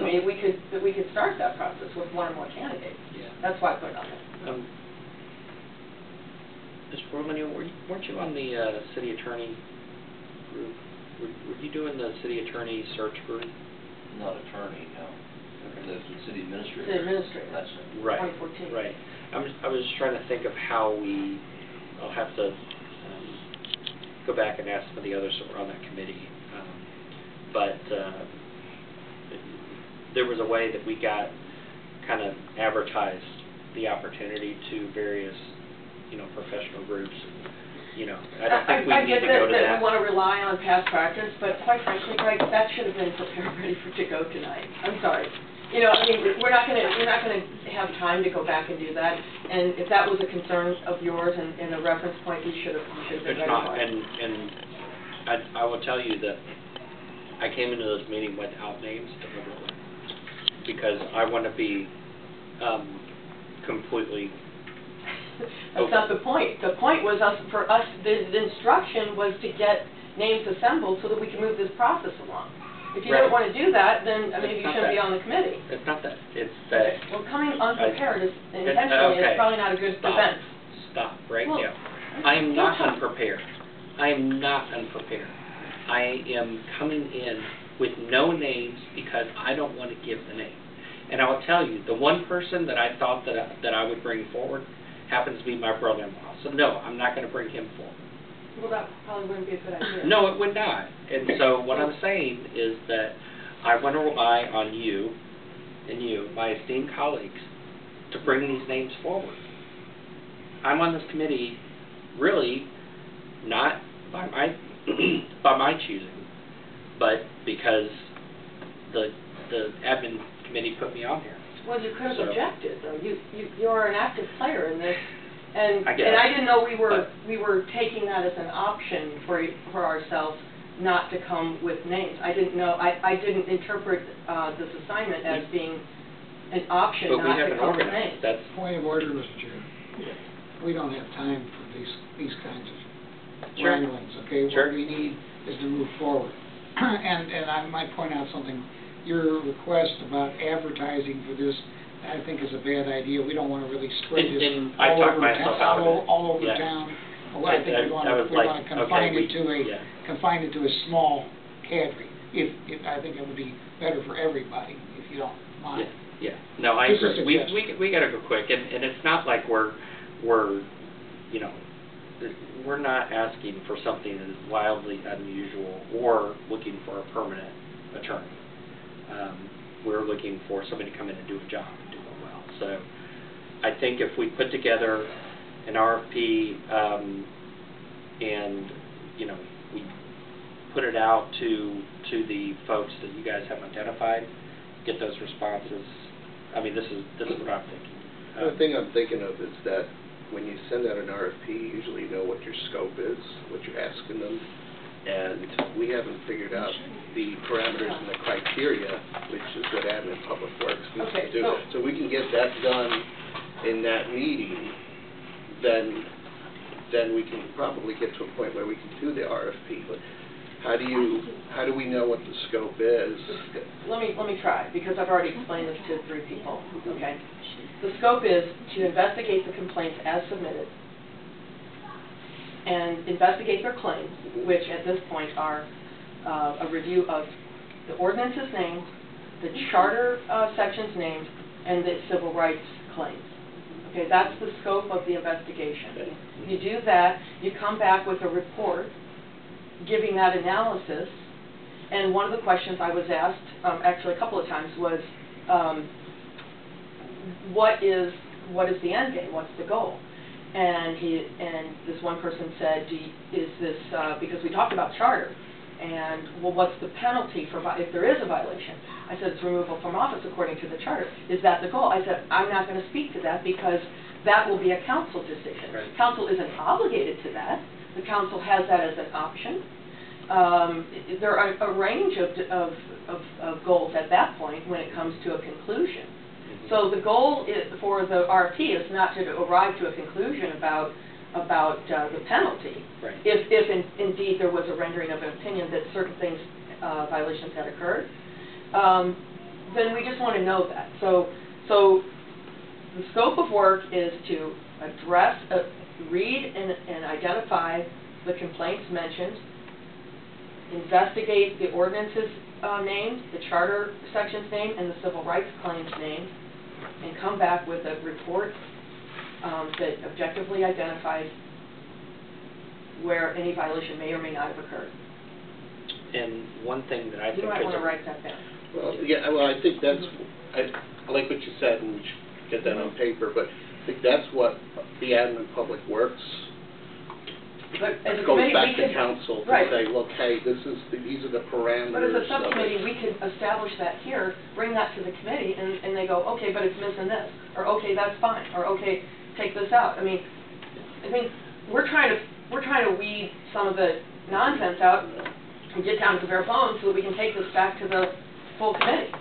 me that we could start that process with one or more candidates. Yeah. That's why I put it on there. Mr. Borlino, weren't you on the city attorney group? Were you doing the city attorney search group? Not attorney, no. Okay. The city administrator. The administrator. That's it. Right. 2014. Right. I was trying to think of how I'll have to go back and ask some of the others that were on that committee. But there was a way that we got kind of advertised the opportunity to various, professional groups. I don't think we need to go to that. I get that we want to rely on past practice, but quite frankly, Greg, that should have been prepared ready to go tonight. I'm sorry. We're not going to have time to go back and do that. And if that was a concern of yours and a reference point, we should have been ready. It's not, and I will tell you that I came into this meeting without names deliberately because I want to be completely. That's not the point. The point was for us. The instruction was to get names assembled so that we can move this process along. If you don't want to do that, then maybe you shouldn't be on the committee. It's not that. It's that. Well, coming unprepared is intentionally is probably not a good defense. Stop right now. I am not unprepared. I am not unprepared. I am coming in with no names because I don't want to give the name. And I will tell you, the one person that I thought that I would bring forward happens to be my brother-in-law. So no, I'm not going to bring him forward. Well, that probably wouldn't be a good idea. No, it would not. And so what I'm saying is that I want to rely on you and you, my esteemed colleagues, to bring these names forward. I'm on this committee really not by my by my choosing, but because the admin committee put me on here. Well, you could have objected, though. You are an active player in this, and I didn't know we were taking that as an option for ourselves not to come with names. I didn't know. I didn't interpret this assignment as being an option not to come with names. That's point of order, Mr. Chair. We don't have time for these kinds of wranglings. Okay, what we need is to move forward. and I might point out something. Your request about advertising for this, I think, is a bad idea. We don't want to really spread this all over town. Well, I think we want to confine it to a small cadre. I think it would be better for everybody, if you don't mind. Yeah. No, I agree. We got to go quick, and it's not like we're not asking for something that is wildly unusual or looking for a permanent attorney. We're looking for somebody to come in and do a job and do it well. So I think if we put together an RFP and we put it out to the folks that you guys have identified, get those responses. I mean, this is what I'm thinking. The thing I'm thinking of is that when you send out an RFP, you usually know what your scope is, what you're asking them. And we haven't figured out the parameters and the criteria, which is what Admin Public Works needs to do. So we can get that done in that meeting, then we can probably get to a point where we can do the RFP. But how do we know what the scope is? Let me try, because I've already explained this to 3 people. Okay. The scope is to investigate the complaints as submitted, and investigate their claims, which at this point are a review of the ordinance's name, the charter section's name, and the civil rights claims. Okay, that's the scope of the investigation. You do that, you come back with a report giving that analysis, and one of the questions I was asked, actually a couple of times, was what is the end game? What's the goal? And this one person said, is this, because we talked about charter, and well, what's the penalty for if there is a violation? I said, it's removal from office according to the charter. Is that the goal? I said, I'm not going to speak to that because that will be a council decision. Right. Council isn't obligated to that. The council has that as an option. There are a range of goals at that point when it comes to a conclusion. So the goal for the RFP is not to arrive to a conclusion about the penalty. Right. If indeed there was a rendering of an opinion that certain things, violations had occurred. then we just want to know that. So the scope of work is to address, read and identify the complaints mentioned, investigate the ordinances named, the charter sections named, and the civil rights claims named, and come back with a report that objectively identifies where any violation may or may not have occurred. And one thing that I think you might want to write that down. Well, yeah, well, I think that's, I like what you said, and we should get that on paper, but I think that's what the admin public works But as a goes committee, back we to could, council to right. say, look, hey, these are the parameters. But as a of subcommittee, it. we could establish that here, bring that to the committee, and they go, okay, but it's missing this, or okay, that's fine, or okay, take this out. I mean, I think we're trying to weed some of the nonsense out and get down to the bare bones so that we can take this back to the full committee.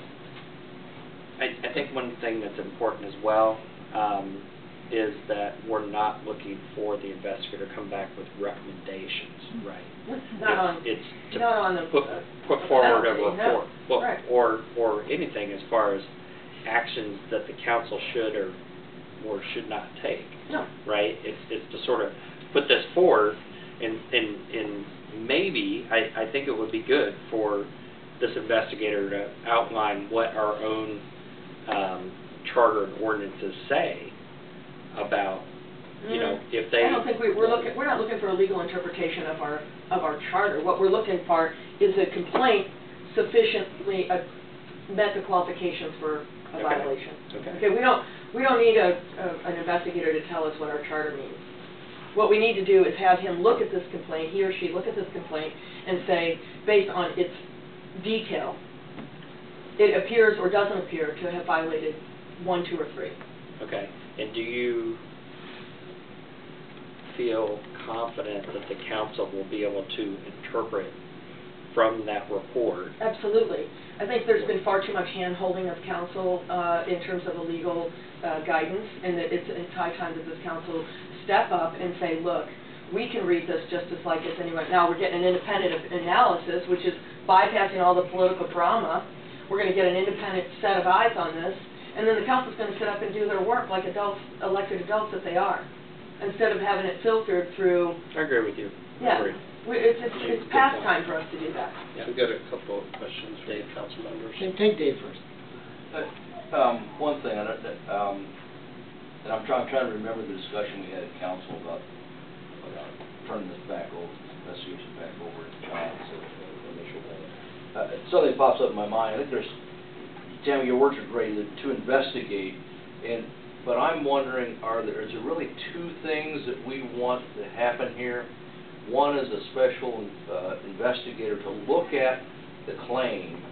I think one thing that's important as well is that we're not looking for the investigator to come back with recommendations, right? It's to not on the put forward a penalty, report, no. well, Right. or anything as far as actions that the council should or should not take. No. Right? It's to sort of put this forward, and maybe I think it would be good for this investigator to outline what our own charter and ordinances say about, you know, if they. I don't think we're not looking for a legal interpretation of our charter. What we're looking for is a complaint sufficiently met the qualifications for a violation. Okay. We don't need an investigator to tell us what our charter means. What we need to do is have him look at this complaint, he or she look at this complaint, and say, based on its detail, it appears or doesn't appear to have violated 1, 2, or 3. Okay. And do you feel confident that the council will be able to interpret from that report? Absolutely. I think there's been far too much hand-holding of council in terms of the legal guidance, and that it's high time that this council step up and say, look, we can read this just as like as anyone. Now we're getting an independent analysis, which is bypassing all the political drama. We're going to get an independent set of eyes on this, and then the council's going to sit up and do their work like adults, elected adults that they are, instead of having it filtered through. I agree with you. Yeah. I agree. It's past time for us to do that. Yeah. We've got a couple of questions for the council members. Take Dave first. One thing, and I'm trying to remember the discussion we had at council about turning this back over, investigation back over to John's initial thing. Something pops up in my mind. I think there's, Tammy, your words are great, to investigate, but I'm wondering, is there really two things that we want to happen here? One is a special investigator to look at the claim,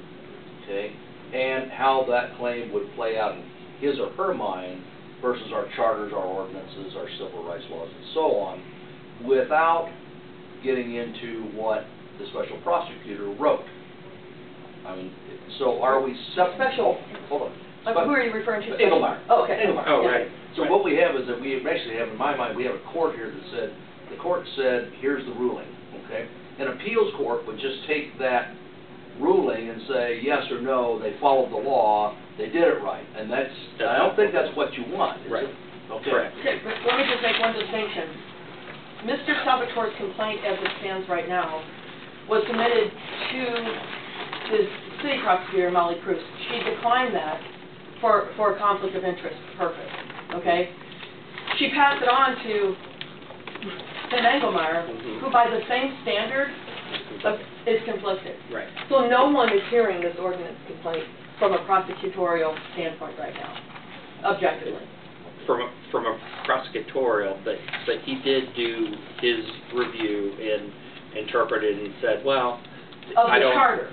okay, and how that claim would play out in his or her mind versus our charters, our ordinances, our civil rights laws, and so on, without getting into what the special prosecutor wrote. I mean, so are we Special. Hold on. Who are you referring to? Engelmeyer. Oh, okay. Engelmeyer. Oh, right. So what we have is that we actually have, in my mind, we have a court here that said, the court said, here's the ruling, okay? An appeals court would just take that ruling and say yes or no, they followed the law, they did it right. And I don't think that's what you want, is Right. it? Okay. Correct. Okay, but let me just make one distinction. Mr. Salvatore's complaint, as it stands right now, was submitted to the city prosecutor, Molly Cruz. She declined that for a conflict of interest purpose, okay? She passed it on to Tim Engelmeyer, who by the same standard is conflicted. Right. So no one is hearing this ordinance complaint from a prosecutorial standpoint right now, objectively. From a prosecutorial, but he did do his review and interpreted and said, well, Of I the don't. charter.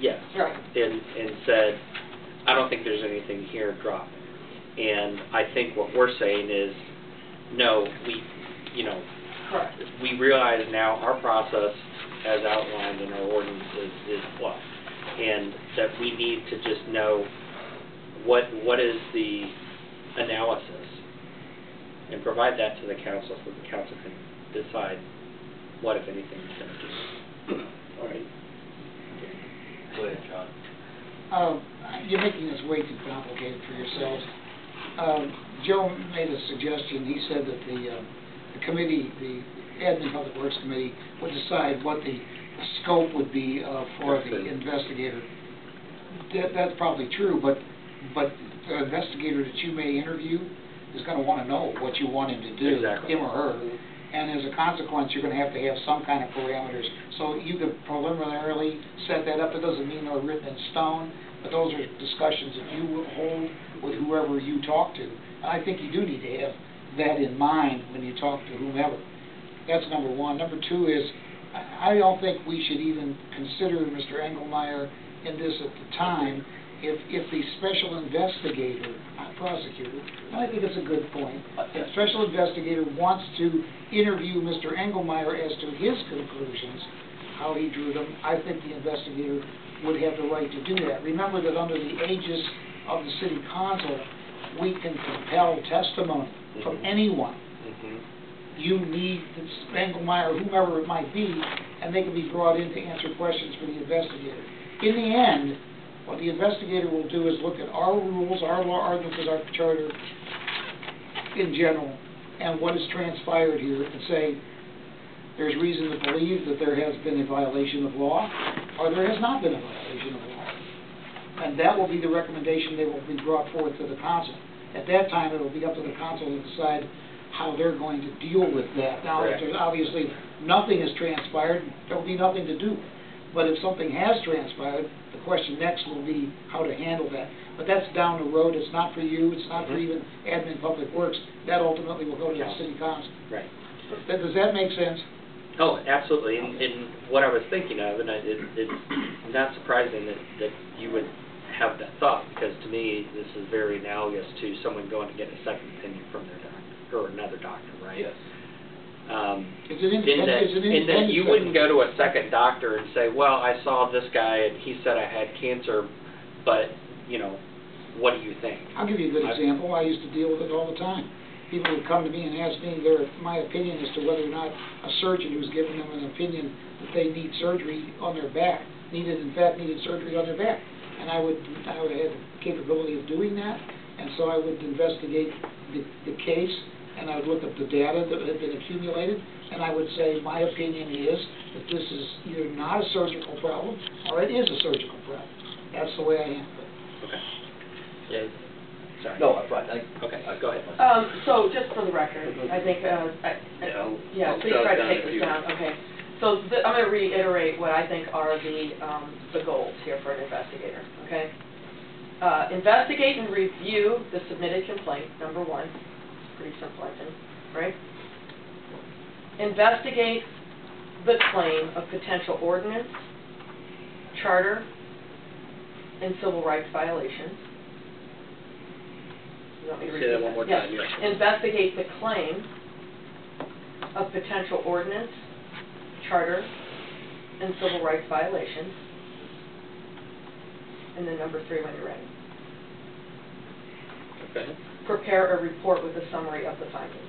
Yes. Right. And said, I don't think there's anything here, drop it. And I think what we're saying is, no, Correct. we realize now our process as outlined in our ordinances is flawed, and that we need to just know what is the analysis and provide that to the council so the council can decide what, if anything, is going to do. All right. Go ahead, John. You're making this way too complicated for yourselves. Joe made a suggestion. He said that the committee, the Admin Public Works Committee, would decide what the scope would be for the investigator. That's probably true, but the investigator that you may interview is going to want to know what you want him to do, Exactly. him or her. And as a consequence, you're going to have some kind of parameters. So you could preliminarily set that up. It doesn't mean they're written in stone, but those are discussions that you will hold with whoever you talk to. And I think you do need to have that in mind when you talk to whomever. That's number one. Number two is, I don't think we should even consider Mr. Engelmeyer in this at the time. If the special investigator, not prosecutor, and I think it's a good point, if the special investigator wants to interview Mr. Engelmeyer as to his conclusions, how he drew them, I think the investigator would have the right to do that. Remember that under the aegis of the city council, we can compel testimony from anyone. You need Engelmeyer, whomever it might be, and they can be brought in to answer questions for the investigator. In the end, what the investigator will do is look at our rules, our law, ordinances, our charter in general, and what has transpired here, and say there's reason to believe that there has been a violation of law, or there has not been a violation of law. And that will be the recommendation that will be brought forth to the council. At that time, it will be up to the council to decide how they're going to deal with that. Now, if there's obviously nothing has transpired, there will be nothing to do. But if something has transpired, the question next will be how to handle that. But that's down the road. It's not for you. It's not for even Admin Public Works. That ultimately will go to the city council. Right. Does that make sense? Oh, absolutely. And what I was thinking of, and it's not surprising that you would have that thought, because to me this is very analogous to someone going to get a second opinion from their doctor, or another doctor, right? Yes. It's an independent in that you wouldn't go to a second doctor and say, well, I saw this guy and he said I had cancer, but, you know, what do you think? I'll give you a good example. I used to deal with it all the time. People would come to me and ask me my opinion as to whether or not a surgeon who's given them an opinion that they need surgery on their back, needed surgery on their back. And I would have the capability of doing that, and so I would investigate the case, and I would look at the data that had been accumulated, and I would say my opinion is that this is either not a surgical problem or it is a surgical problem. That's the way I handle it. Okay. Yeah. Sorry. No, I'm fine. Okay, go ahead. So just for the record, I think, I'll please try to jot take down a this few. down. Okay. So I'm going to reiterate what I think are the goals here for an investigator. Okay. Investigate and review the submitted complaint, number one. Pretty simple, I think, right? Investigate the claim of potential ordinance, charter, and civil rights violations. You want me to repeat Say that one more time, yes. yes. Investigate the claim of potential ordinance, charter, and civil rights violations. And then number three when you're ready. Okay. Prepare a report with a summary of the findings.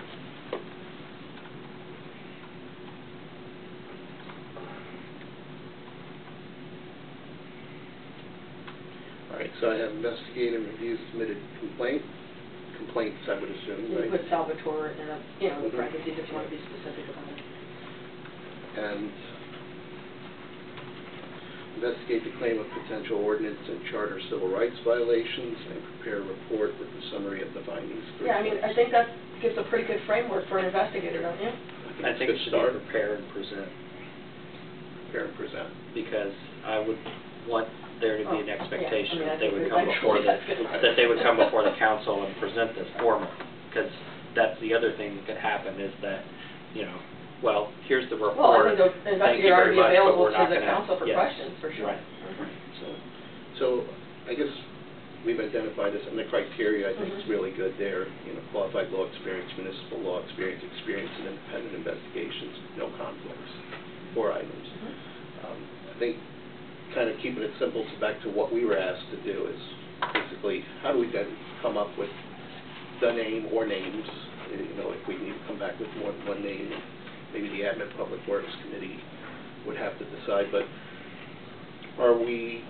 All right, so I have investigate and review submitted complaints, I would assume, You right? put Salvatore in a, in parentheses if you want to be specific about it. And investigate the claim of potential ordinance and charter civil rights violations, and prepare a report with the summary of the findings. Yeah, I mean, I think that gives a pretty good framework for an investigator, don't you? I think it should be prepare and present, Prepare and present. because I would want there to be an expectation yeah, I mean, that they I would think come before that's good. the council and present this formally, because that's the other thing that could happen is that, you know, well, here's the report. Well, I think the Thank you investigator ought to very be much, but available we're to not the gonna- council for yes, questions, for sure. Right. So I guess we've identified this, and the criteria I think is really good there. You know, qualified law experience, municipal law experience, experience in independent investigations, no conflicts, 4 items. I think kind of keeping it simple to back to what we were asked to do is basically how do we then come up with the name or names, you know, if we need to come back with more than one name, maybe the Admin Public Works Committee would have to decide, but are we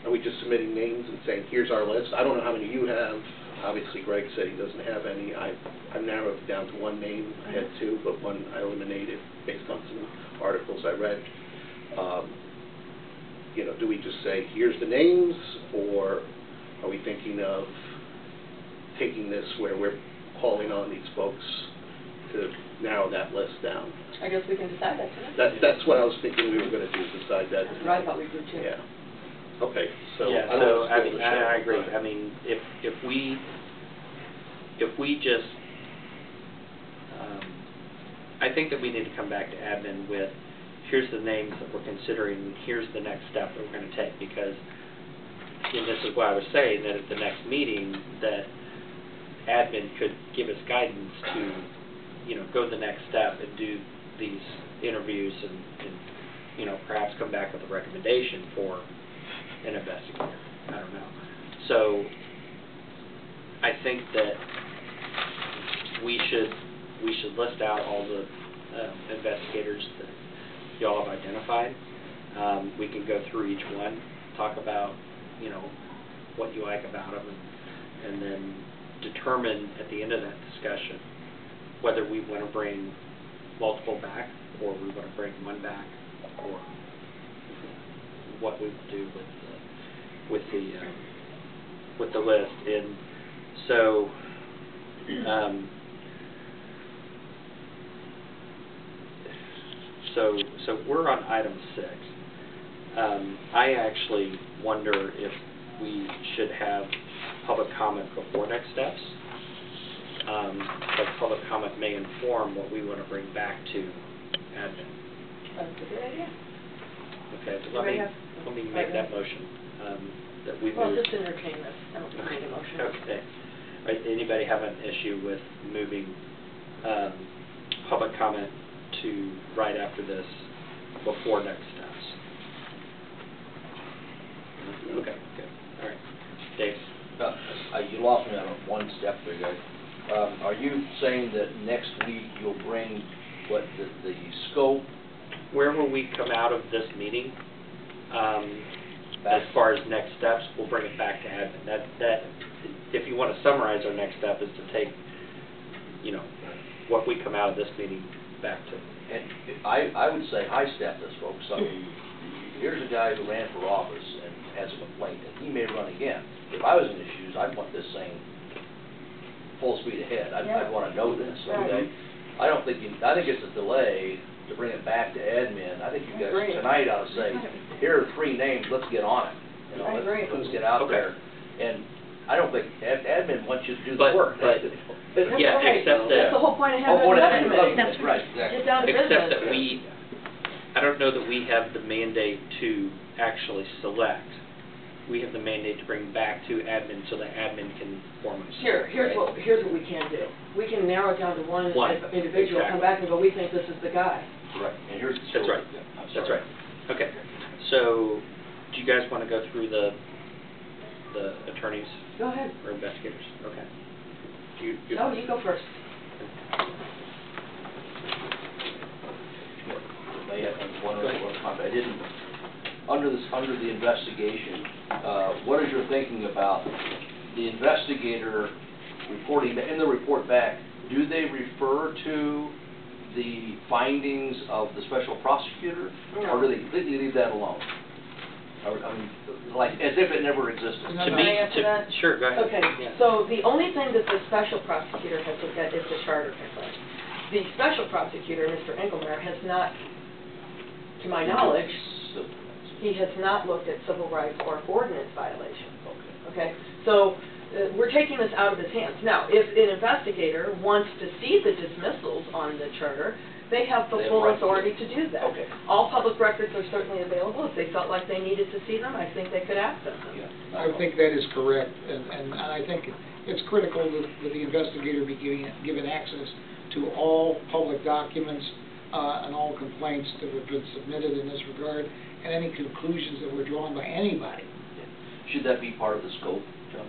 Are we just submitting names and saying, here's our list? I don't know how many you have. Obviously, Greg said he doesn't have any. I've narrowed it down to one name. I had two, but one I eliminated based on some articles I read. You know, do we just say, here's the names, or are we thinking of taking this where we're calling on these folks to narrow that list down? I guess we can decide that tonight. That's what I was thinking we were going to do, decide that. That's what I thought we'd do too. Yeah. Okay, so Yeah, I don't know so, if I it's mean, still the show, I agree. but- I mean, if we just, I think that we need to come back to admin with, here's the names that we're considering, here's the next step that we're going to take, because, and this is why I was saying that at the next meeting, that admin could give us guidance to, you know, go the next step and do these interviews and you know, perhaps come back with a recommendation for an investigator. I don't know. So I think that we should list out all the investigators that y'all have identified. We can go through each one, talk about, you know, what you like about them, and then determine at the end of that discussion whether we want to bring multiple back, or we want to bring one back, or what we would do with the list. And so so we're on item 6. I actually wonder if we should have public comment before next steps. But public comment may inform what we want to bring back to admin. That's a good idea. Okay, so let me make that motion, that we Well, move. just entertain this. I don't think we need a motion. Okay. Right, anybody have an issue with moving public comment to right after this, before next steps? Okay, good. All right. Dave? You lost me on one step there, guys. Are you saying that next week you'll bring what the scope? Where will we come out of this meeting? As far as next steps, we'll bring it back to admin. That, if you want to summarize our next step, is to take, you know, what we come out of this meeting back to. And I would say high step this, folks. I mean, here's a guy who ran for office and has a complaint, and he may run again. If I was in his shoes, I'd want this thing full speed ahead. I'd want to know this. Okay? I don't think I think it's a delay to bring it back to admin. I think you guys tonight ought to say, here are 3 names. Let's get on it. You know, let's get out there. And I don't think admin wants you to do the work. But yeah, right. except that. That's the whole point of having an committee. That's right. Exactly. Get down to business. Except that I don't know that we have the mandate to actually select. We have the mandate to bring back to admin so that admin can form a Here's what we can do. We can narrow it down to one individual, come back and go, we think this is the guy. Right. And here's That's right. That's right. Okay. So, do you guys want to go through the attorneys? Go ahead. Or investigators? Okay. No, you go first. I didn't. Under the investigation, what is your thinking about the investigator reporting in the report back? Do they refer to the findings of the special prosecutor, or do they completely leave that alone? I mean, like as if it never existed. Can I answer that? Sure, go ahead. Okay, so the only thing that the special prosecutor has looked at is the charter complaint. The special prosecutor, Mr. Engelmeyer, has not, to my knowledge, he has not looked at civil rights or ordinance violations. Okay, so we're taking this out of his hands. Now, if an investigator wants to see the dismissals on the charter, they have the full authority to do that. Okay. All public records are certainly available. If they felt like they needed to see them, I think they could access them. Yeah. I think that is correct, and I think it's critical that the investigator be given access to all public documents and all complaints that have been submitted in this regard, and any conclusions that were drawn by anybody. Should that be part of the scope, John?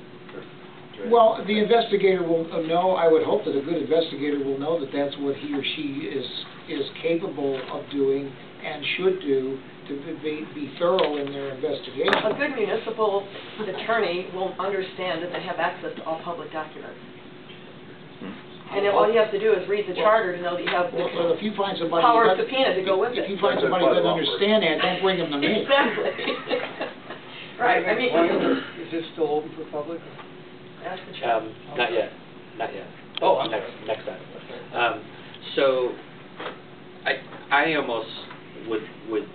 Well, the investigator will know, I would hope that a good investigator will know that that's what he or she is capable of doing and should do to be thorough in their investigation. A good municipal attorney will understand that they have access to all public documents. And then all you have to do is read the charter to know that you have the Well, if you find somebody power of that- subpoena to go with If it. you find somebody that understands that, don't bring them to me. Exactly. Right, I mean, Is this still open for public? ask the chair. Not yet, not yet. Oh, I'm Next time. So, I almost would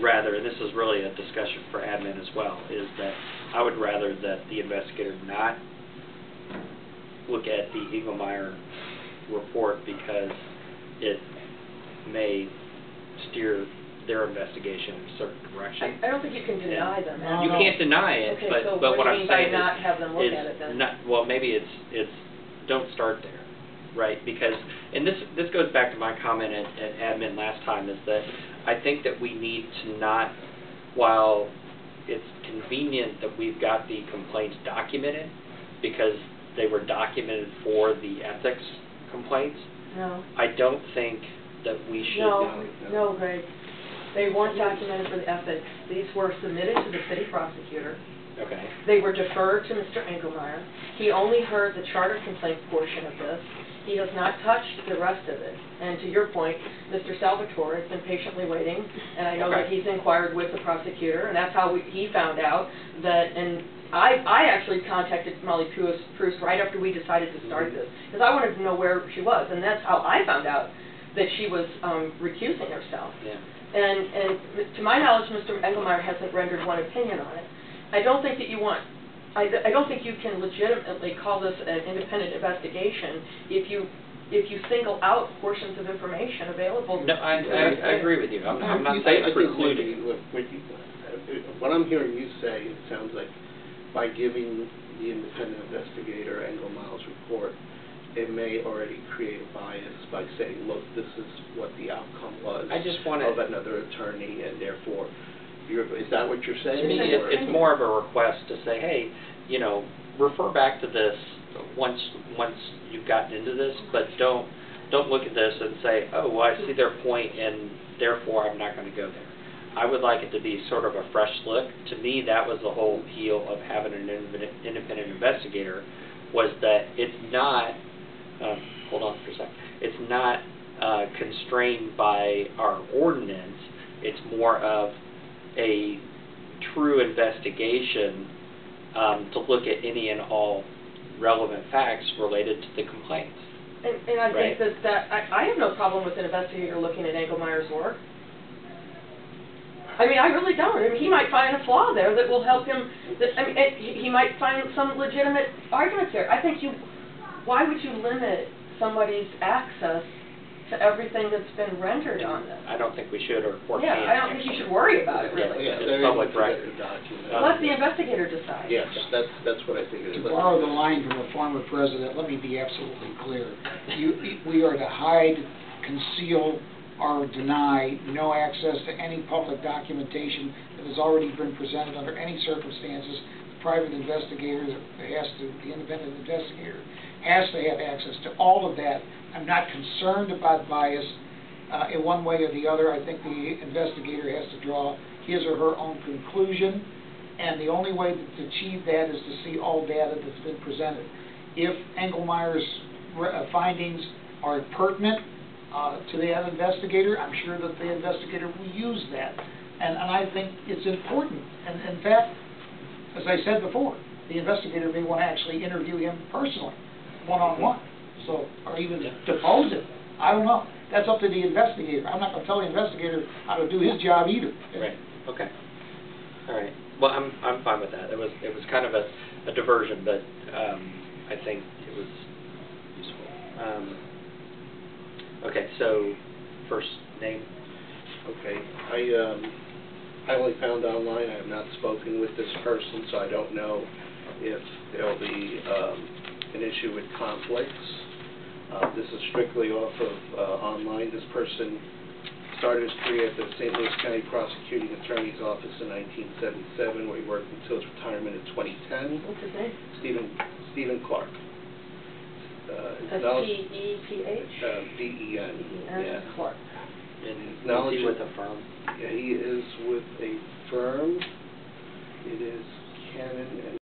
rather, and this is really a discussion for admin as well, is that I would rather that the investigator not look at the Engelmeyer report because it may steer their investigation in a certain direction. I don't think you can deny them. No, You can't deny it, Okay, so but what what do you I'm mean by saying not have them look is at it then? not, well, maybe it's don't start there, right? Because, and this goes back to my comment at admin last time, is that I think that we need to not, while it's convenient that we've got the complaints documented, because they were documented for the ethics complaints, No. I don't think that we should. No, Greg. They weren't documented for the ethics. These were submitted to the city prosecutor. Okay. They were deferred to Mr. Engelmeyer. He only heard the charter complaint portion of this. He has not touched the rest of it. And to your point, Mr. Salvatore has been patiently waiting, and I know that Okay. he's inquired with the prosecutor, and that's how he found out that, and I actually contacted Molly Pruce right after we decided to start this, because I wanted to know where she was, and that's how I found out that she was recusing herself. Yeah. And to my knowledge, Mr. Engelmeyer hasn't rendered one opinion on it. I don't think that you want, I don't think you can legitimately call this an independent investigation if you single out portions of information available. No, I agree with you. I'm not saying I think precluding. what I'm hearing you say, it sounds like by giving the independent investigator Engelmeyer's report, it may already create a bias by saying, look, this is what the outcome was I just want of another attorney, and therefore, is that what you're saying? To me, Or- it's more of a request to say, hey, you know, refer back to this once you've gotten into this, but don't look at this and say, oh, well, I see their point, and therefore I'm not going to go there. I would like it to be sort of a fresh look. To me, that was the whole appeal of having an independent investigator, was that it's not, hold on for a second, it's not constrained by our ordinance. It's more of a true investigation to look at any and all relevant facts related to the complaints. And I Right. think that I have no problem with an investigator looking at Engelmeyer's work. I mean, I really don't. I mean, he might find a flaw there that will help him. He might find some legitimate arguments there. I think why would you limit somebody's access to everything that's been rendered on this? I don't think we should, or court Yeah, can't. I don't think you should worry about it, really. Yeah, It's they're public able to get record. the document. Let the investigator decide. Yes, that's what I think it is. To borrow the line from a former president, let me be absolutely clear. We are to hide, conceal, or deny no access to any public documentation that has already been presented under any circumstances. The private investigator, the independent investigator, has to have access to all of that. I'm not concerned about bias in one way or the other. I think the investigator has to draw his or her own conclusion, and the only way to achieve that is to see all data that's been presented. If Engelmeyer's findings are pertinent to the investigator, I'm sure that the investigator will use that. And I think it's important. And in fact, as I said before, the investigator may want to actually interview him personally, one-on-one, so, or even depose him. I don't know. That's up to the investigator. I'm not going to tell the investigator how to do his job either. Right. Okay. All right. Well, I'm fine with that. It was kind of a diversion, but I think it was useful. Okay. So, first name. Okay, I only found online, I have not spoken with this person, so I don't know if there'll be an issue with conflicts. This is strictly off of online. This person started his career at the St. Louis County Prosecuting Attorney's Office in 1977, where he worked until his retirement in 2010. What's his name? Stephen Clark. S-T-E-P-H? D-E-N. Yeah. Clark. And Knowledge is he with a firm? Yeah, he is with a firm. It is Cannon and